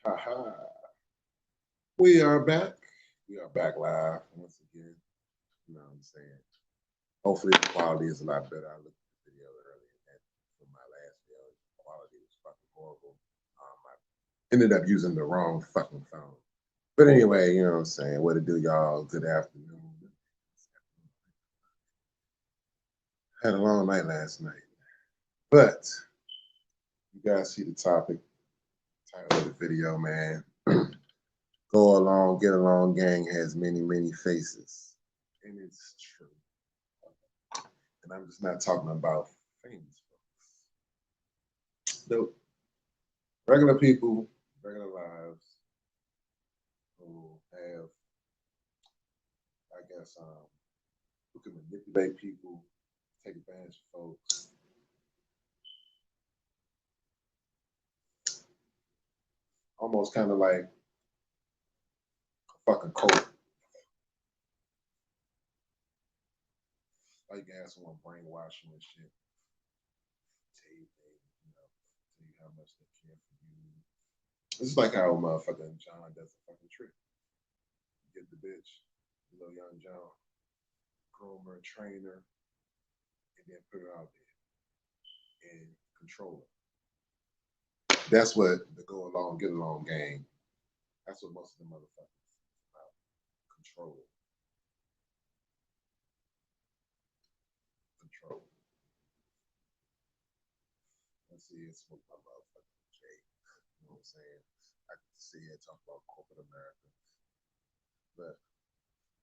Haha. We are back. We are back live once again. You know what I'm saying? Hopefully the quality is a lot better. I looked at the video earlier and for my last video, the quality was fucking horrible. I ended up using the wrong fucking phone. But anyway, you know what I'm saying? What to do, y'all? Good afternoon. Had a long night last night. But you guys see the topic, title of the video, man. Go along, get along gang has many, many faces. And it's true. And I'm just not talking about famous folks. The regular people, regular lives who have, I guess, who can manipulate people, take advantage of folks. Almost kind of like a fucking cult. Like you have someone brainwashing and shit. Tell you things, tell you how much they care for you. This is like how motherfucking John does a fucking trick. Get the bitch, little young John, groomer, trainer, and then put her out there and control her. That's what the go along, get along gang. That's what most of the motherfuckers about. Control. Control. Let's see, it's with my motherfucking Jay. You know what I'm saying? I can see it talk about corporate America. But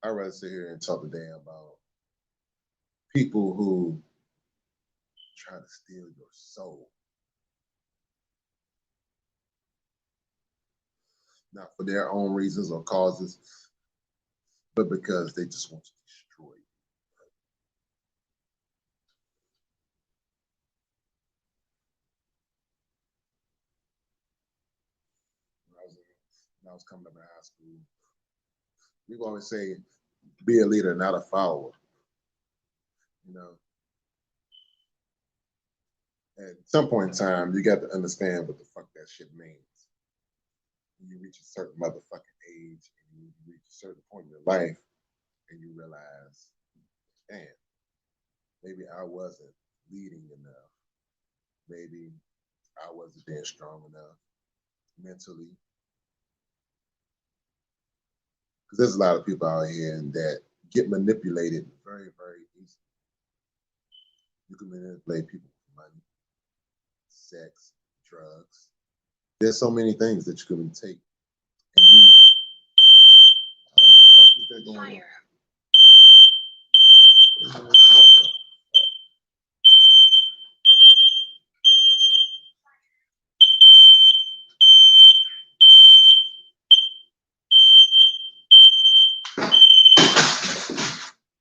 I'd rather sit here and talk today about people who try to steal your soul. Not for their own reasons or causes, but because they just want to destroy you. When I was coming up in high school, we always say, be a leader, not a follower. You know, at some point in time, you got to understand what the fuck that shit means. When you reach a certain motherfucking age and you reach a certain point in your life and you realize, damn, maybe I wasn't leading enough. Maybe I wasn't being strong enough mentally. Because there's a lot of people out here that get manipulated very, very easily. You can manipulate people with money, sex, drugs. There's so many things that you can take and use. What the fuck is that going on?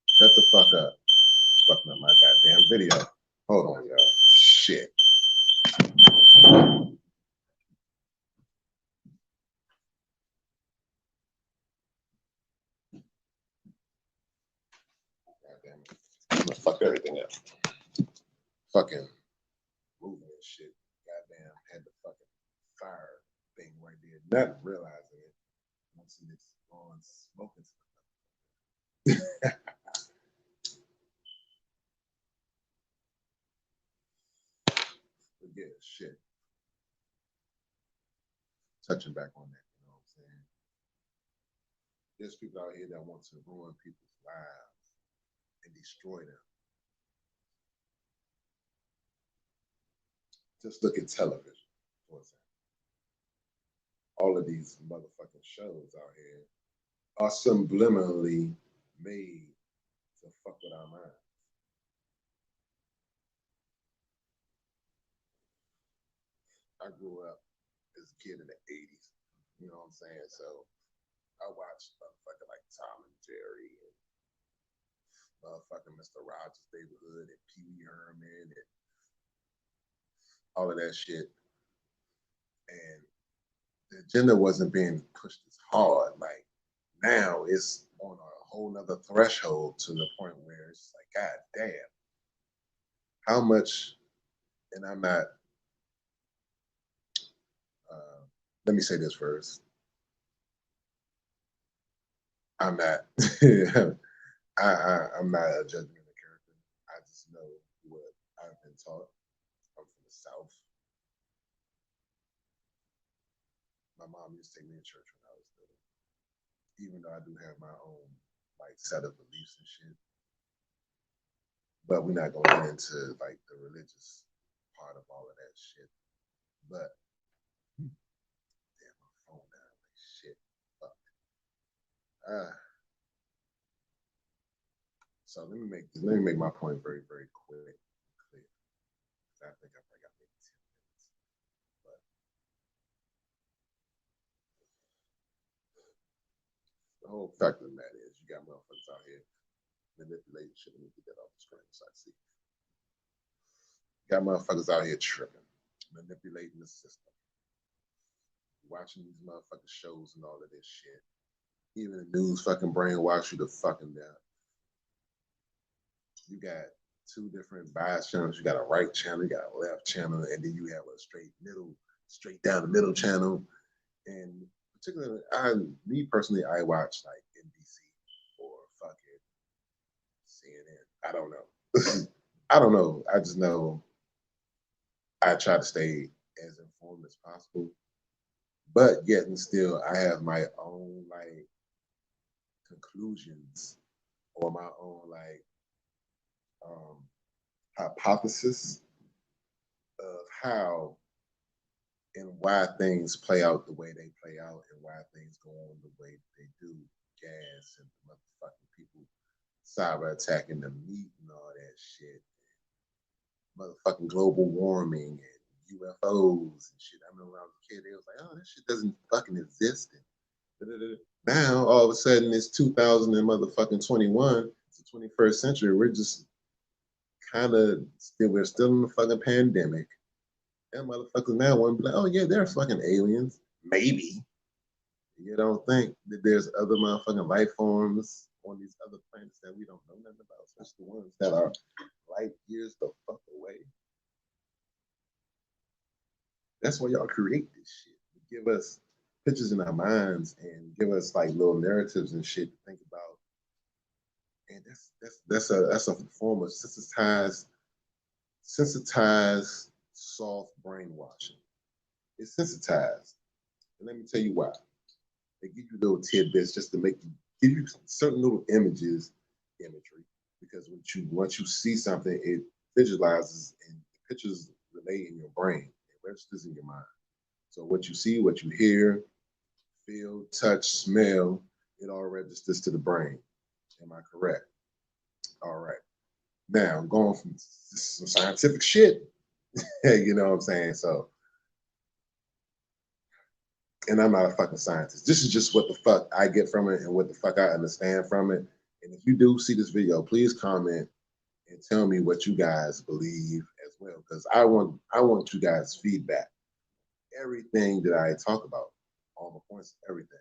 Shut the fuck up. It's fucking up my goddamn video. Hold on, y'all. Shit. Goddamn it. I'm gonna fuck everything up. Fucking moving and shit. Goddamn had the fucking fire thing right there. Not realizing it. Once it's on smoking. But yeah, shit. Touching back on that, you know what I'm saying? There's people out here that want to ruin people's lives and destroy them. Just look at television, for example. All of these motherfucking shows out here are subliminally made to fuck with our minds. I grew up as a kid in the 80s, you know what I'm saying? So I watched motherfucking like Tom and Jerry and motherfucking Mr. Rogers' Neighborhood and Pee Wee Herman and all of that shit. And the agenda wasn't being pushed as hard. Like now it's on a whole nother threshold to the point where it's like, God damn, how much, and I'm not let me say this first. I'm not. I'm not a judgmental character. I just know what I've been taught. I'm from the South. My mom used to take me to church when I was little, even though I do have my own like set of beliefs and shit. But we're not gonna get into like the religious part of all of that shit. But damn, my phone down like shit. Fuck. Uh, so let me make my point very very quick, clear. I think I got maybe 10 minutes. But the whole fact of the matter is, you got motherfuckers out here manipulating shit. Let me get that off the screen so I see. You got motherfuckers out here tripping, manipulating the system, watching these motherfucking shows and all of this shit. Even the news fucking brainwash you to fucking death. You got two different bias channels. You got a right channel, you got a left channel, and then you have a straight down the middle channel. And particularly, me personally, I watch like NBC or fucking CNN. I don't know. I don't know. I just know I try to stay as informed as possible. But yet and still, I have my own like conclusions or my own like um, hypothesis of how and why things play out the way they play out and why things go on the way they do. Gas and motherfucking people cyber attacking the meat and all that shit. Motherfucking global warming and UFOs and shit. I remember when I was a kid, they was like, oh, this shit doesn't fucking exist. Now all of a sudden it's 2000 and motherfucking 21. It's the 21st century. We're just we're still in the fucking pandemic. And motherfuckers now want to be like, oh yeah, they're fucking aliens. Maybe. You don't think that there's other motherfucking life forms on these other planets that we don't know nothing about, especially the ones that are light years the fuck away. That's why y'all create this shit. Give us pictures in our minds and give us like little narratives and shit to think about. And that's a form of sensitized soft brainwashing. It's sensitized. And let me tell you why. They give you little tidbits just to give you certain little imagery. Because once you see something, it visualizes and pictures relay in your brain. It registers in your mind. So what you see, what you hear, feel, touch, smell, it all registers to the brain. Am I correct? All right. Now I'm going from some scientific shit. You know what I'm saying? So, and I'm not a fucking scientist. This is just what the fuck I get from it and what the fuck I understand from it. And if you do see this video, please comment and tell me what you guys believe as well, because I want you guys' feedback. Everything that I talk about, all the points, everything.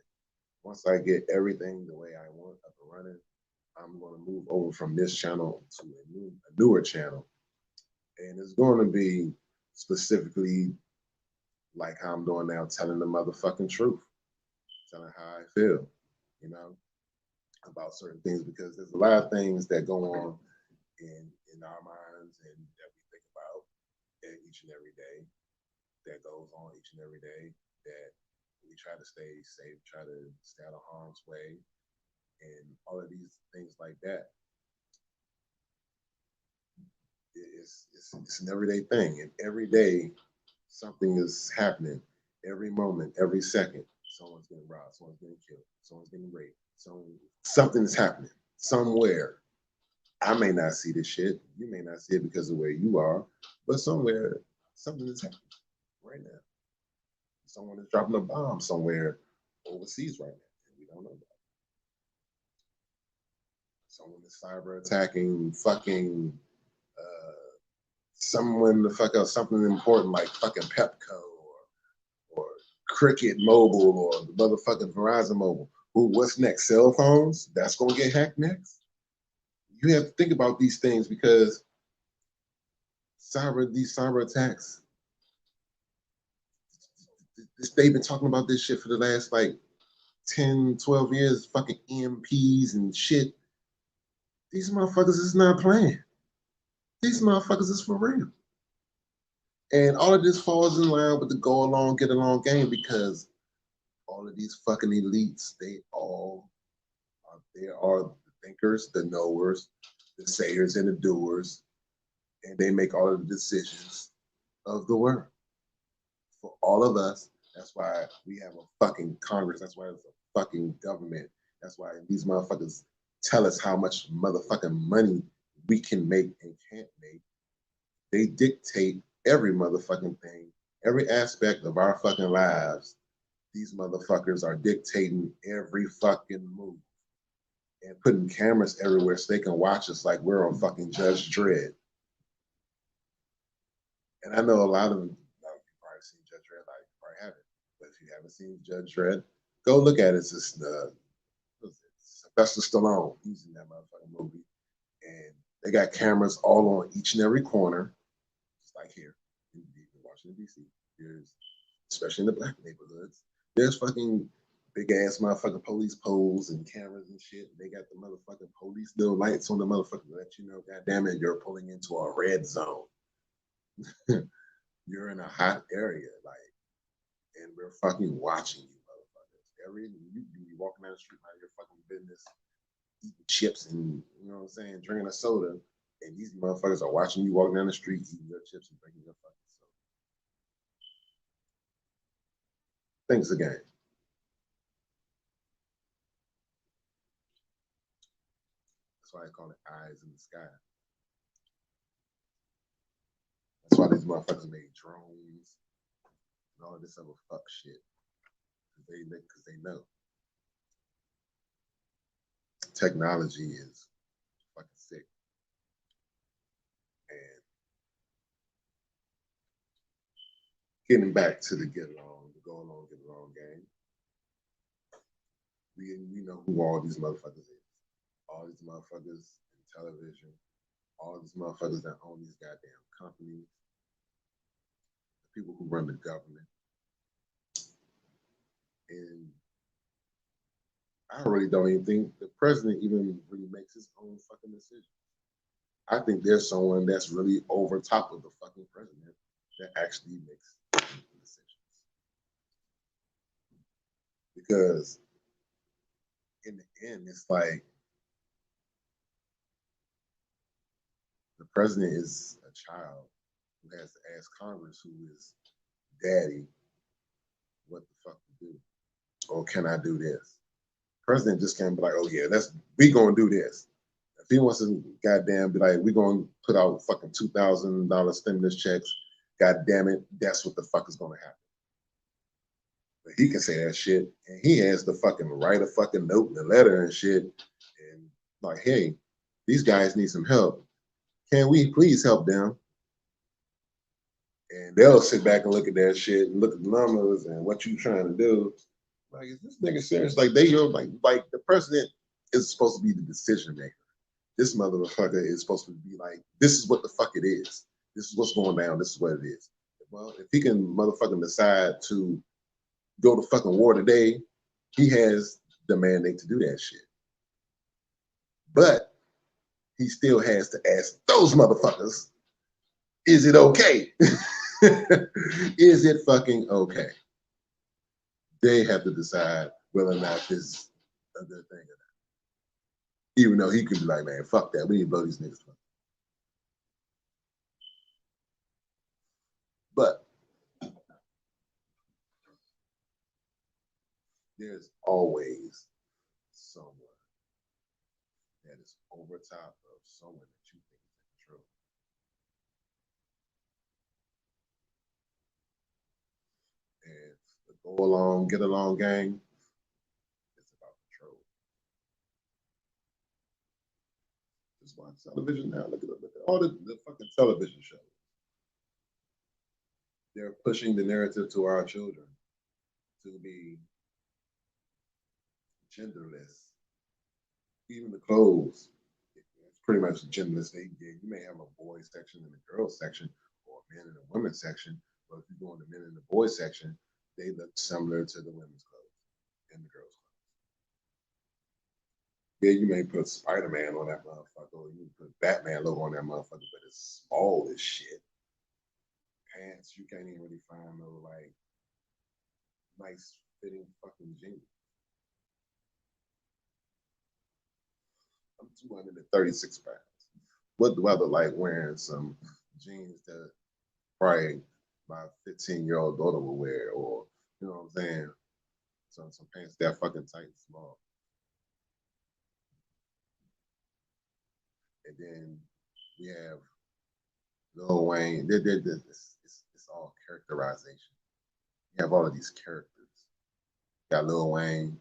Once I get everything the way I want up and running, I'm going to move over from this channel to a newer channel. And it's going to be specifically like how I'm doing now, telling the motherfucking truth, telling how I feel, you know, about certain things, because there's a lot of things that go on in our minds and that we think about each and every day, that goes on each and every day, that we try to stay safe, try to stay out of harm's way, and all of these things like that. It's an everyday thing, and every day something is happening. Every moment, every second, someone's getting robbed, someone's getting killed, someone's getting raped, something is happening somewhere. I may not see this shit. You may not see it because of where you are, but somewhere something is happening right now. Someone is dropping a bomb somewhere overseas right now, and we don't know that. Someone is cyber attacking fucking someone to fuck up something important like fucking Pepco or Cricket Mobile or the motherfucking Verizon Mobile. What's next? Cell phones? That's gonna get hacked next? You have to think about these things because these cyber attacks, they've been talking about this shit for the last like 10, 12 years, fucking EMPs and shit. These motherfuckers is not playing. These motherfuckers is for real. And all of this falls in line with the go along, get along game because all of these fucking elites, they are the thinkers, the knowers, the sayers, and the doers, and they make all of the decisions of the world for all of us. That's why we have a fucking Congress. That's why there's a fucking government. That's why these motherfuckers tell us how much motherfucking money we can make and can't make. They dictate every motherfucking thing, every aspect of our fucking lives. These motherfuckers are dictating every fucking move and putting cameras everywhere so they can watch us like we're on fucking Judge Dredd. And I know a lot of you probably seen Judge Dredd, like you probably haven't. But if you haven't seen Judge Dredd, go look at it. It's just Sylvester Stallone. He's in that motherfucking movie. And they got cameras all on each and every corner, just like here in Washington, D.C. There's, especially in the black neighborhoods, there's fucking big ass motherfucking police poles and cameras and shit. They got the motherfucking police little lights on the motherfucker to let you know, goddamn it, you're pulling into a red zone. You're in a hot area, like, and we're fucking watching you, motherfuckers. You be walking down the street mind your fucking business, eating chips and you know what I'm saying, drinking a soda, and these motherfuckers are watching you walking down the street, eating your chips and drinking your fucking soda. Thanks again. That's why I call it eyes in the sky. That's why these motherfuckers made drones and all of this other fuck shit. Because they know technology is fucking sick. And getting back to the get along, the go along, get along game, we know who all these motherfuckers is. All these motherfuckers in television, all these motherfuckers that own these goddamn companies, the people who run the government. And I really don't even think the president even really makes his own fucking decisions. I think there's someone that's really over top of the fucking president that actually makes decisions. Because in the end, it's like the president is a child who has to ask Congress, who is daddy, what the fuck to do. Or can I do this? President just can't be like, oh yeah, we gonna do this. If he wants to goddamn be like, we gonna put out fucking $2,000 stimulus checks, god damn it, that's what the fuck is gonna happen. But he can say that shit, and he has to fucking write a fucking note and a letter and shit, and like, hey, these guys need some help. Can we please help them? And they'll sit back and look at that shit and look at the numbers and what you trying to do. Like, is this nigga serious? Like like the president is supposed to be the decision maker. This motherfucker is supposed to be like, this is what the fuck it is. This is what's going down. This is what it is. Well, if he can motherfucking decide to go to fucking war today, he has the mandate to do that shit. But he still has to ask those motherfuckers, is it okay? Is it fucking okay? They have to decide whether or not this is a good thing or not. Even though he could be like, man, fuck that. We need to blow these niggas up. But there's always someone that is over top of someone that you think is in control. And the go along, get along gang, it's about control. Just watch television now. Look at all the fucking television shows. They're pushing the narrative to our children to be genderless. Even the clothes, it's pretty much genderless. You may have a boys section and a girls section, or a men and a women section. But if you go in the men and the boys section, they look similar to the women's clothes and the girls' clothes. Yeah, you may put Spider-Man on that motherfucker, or you put Batman logo on that motherfucker, but it's small as shit. Pants, you can't even really find no like nice fitting fucking jeans. I'm 236 pounds. What do I look like wearing some jeans that probably my 15-year-old daughter will wear, or you know what I'm saying? Some pants that fucking tight and small. And then we have Lil Wayne. It's all characterization. You have all of these characters. You got Lil Wayne.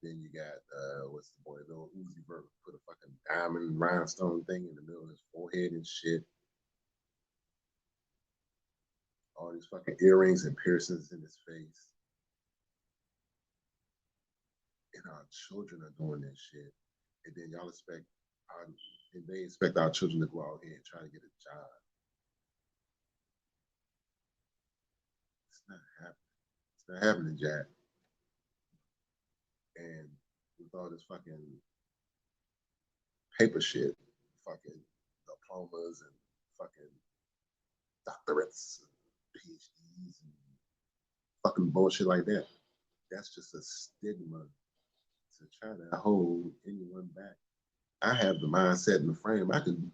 Then you got what's the boy, Lil Uzi Vert, put a fucking diamond rhinestone thing in the middle of his forehead and shit. All these fucking earrings and piercings in his face. And our children are doing this shit. And then y'all expect and they expect our children to go out here and try to get a job. It's not happening. It's not happening, Jack. And with all this fucking paper shit, fucking diplomas and fucking doctorates and PhDs and fucking bullshit like that. That's just a stigma to try to hold anyone back. I have the mindset and the frame. I could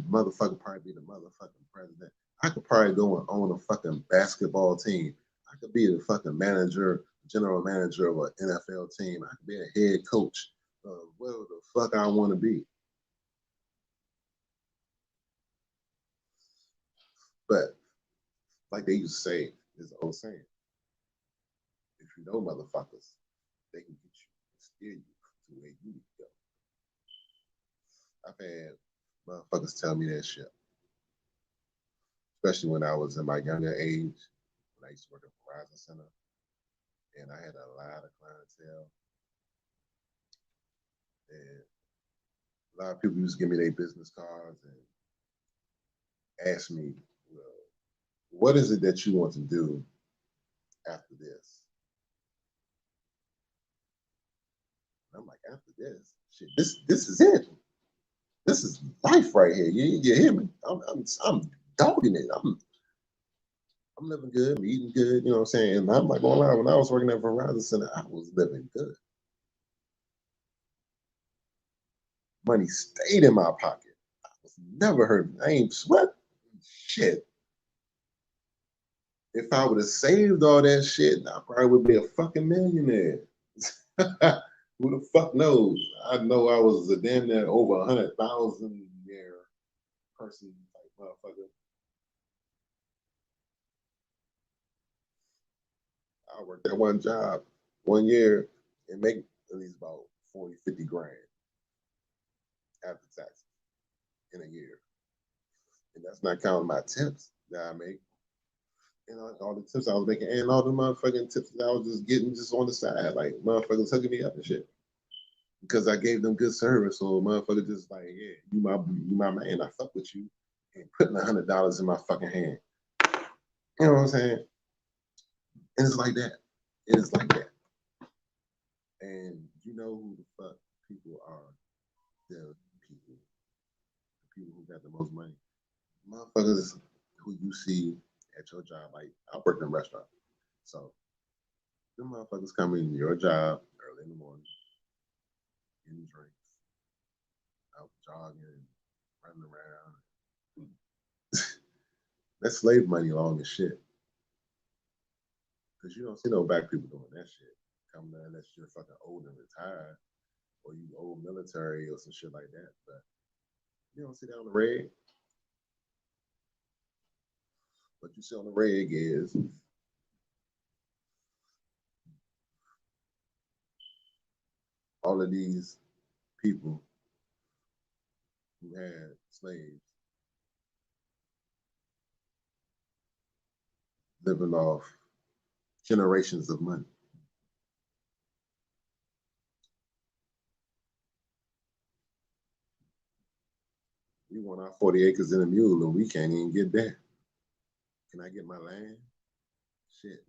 motherfucking probably be the motherfucking president. I could probably go and own a fucking basketball team. I could be the fucking manager, general manager of an NFL team. I could be a head coach of whatever the fuck I want to be. But like they used to say, there's an old saying: if you know motherfuckers, they can get you and steer you to where you need to go. I've had motherfuckers tell me that shit, especially when I was in my younger age, when I used to work at Verizon Center, and I had a lot of clientele, and a lot of people used to give me their business cards and ask me, well, what is it that you want to do after this? And I'm like, after this, shit, this is it. This is life right here. You hear me? I'm dogging it. I'm living good. I'm eating good. You know what I'm saying? And I'm not gonna lie. When I was working at Verizon Center, I was living good. Money stayed in my pocket. I was never hurt. I ain't sweat. Shit. If I would have saved all that shit, I probably would be a fucking millionaire. Who the fuck knows? I know I was a damn near over 100,000 year person type motherfucker. I worked at one job 1 year and make at least about 40, 50 grand after taxes in a year. And that's not counting my tips that I make. And all the tips I was making and all the motherfucking tips that I was just getting just on the side, like motherfuckers hooking me up and shit. Because I gave them good service. So motherfucker just like, yeah, you my man, I fuck with you. And putting $100 in my fucking hand. You know what I'm saying? And it's like that. It is like that. And you know who the fuck people are? The people who got the most money. Motherfuckers who you see at your job. Like I worked in a restaurant. So the motherfuckers come in your job early in the morning, getting drinks, out jogging, running around. That's slave money long as shit. Because you don't see no black people doing that shit. Coming there unless you're fucking old and retired or you old military or some shit like that. But you don't see that on the reg. What you see on the reg is all of these people who had slaves living off generations of money. We want our 40 acres and a mule and we can't even get that. Can I get my land? shit.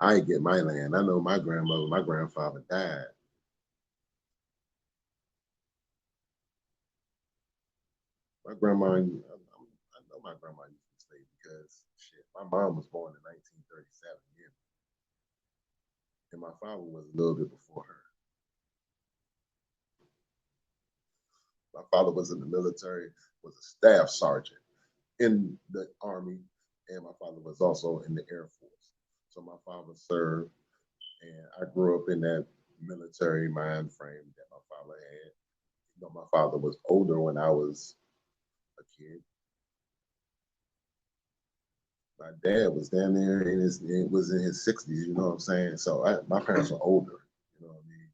I get my land. I know my grandfather died. My grandma, I know my grandma used to stay because shit, my mom was born in 1937, yeah, and my father was a little bit before her. My father was in the military, was a staff sergeant in the army, and my father was also in the Air Force. So my father served, and I grew up in that military mind frame that my father had. You know, my father was older when I was a kid. My dad was down there in his it was in his 60s, you know what I'm saying? So my parents were older, you know what I mean?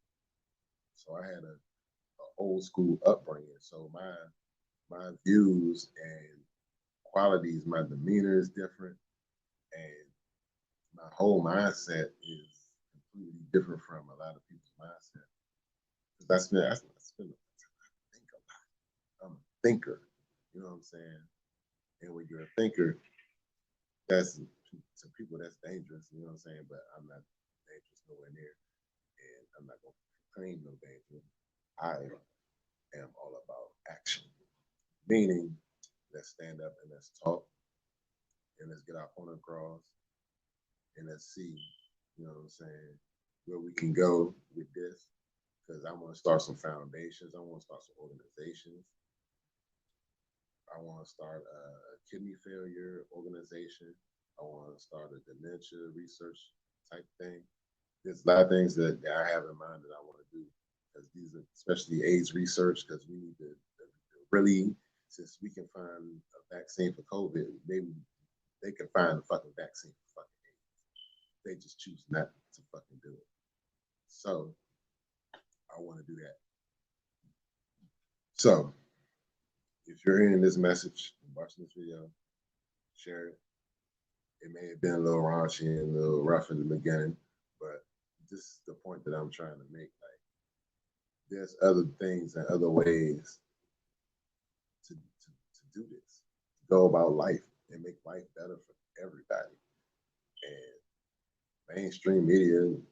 So I had a old school upbringing. So my views and qualities, my demeanor is different, and my whole mindset is completely different from a lot of people's mindset. That's been I think a lot. I'm a thinker, you know what I'm saying? And when you're a thinker, that's to people that's dangerous, you know what I'm saying? But I'm not dangerous nowhere near, and I'm not gonna claim no danger. I am all about action, meaning let's stand up and let's talk and let's get our point across and let's see, you know what I'm saying, where we can go with this. Because I want to start some foundations. I want to start some organizations. I want to start a kidney failure organization. I want to start a dementia research type thing. There's a lot of things that I have in mind that I want to do because these are especially AIDS research because we need to really, since we can find a vaccine for COVID, maybe they can find a fucking vaccine for fucking AIDS. They just choose not to fucking do it. So I want to do that. So if you're hearing this message, watching this video, share it. It may have been a little raunchy and a little rough in the beginning, but this is the point that I'm trying to make. Like, there's other things and other ways to do this, to go about life and make life better for everybody. And mainstream media and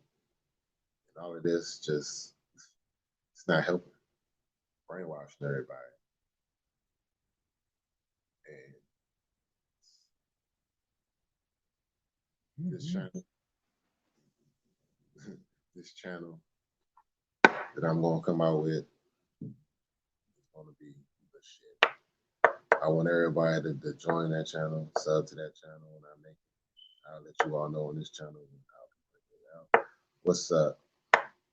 all of this just it's not helping, brainwashing everybody. And this channel, this channel that I'm gonna come out with is gonna be the shit. I want everybody to join that channel, sub to that channel when I make it. I'll let you all know on this channel. What's up?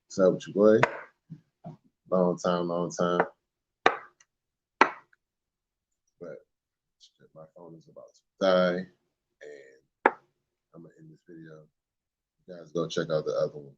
What's up with you, boy? Long time, long time. But my phone is about to die, and I'm gonna end this video. You guys go check out the other ones.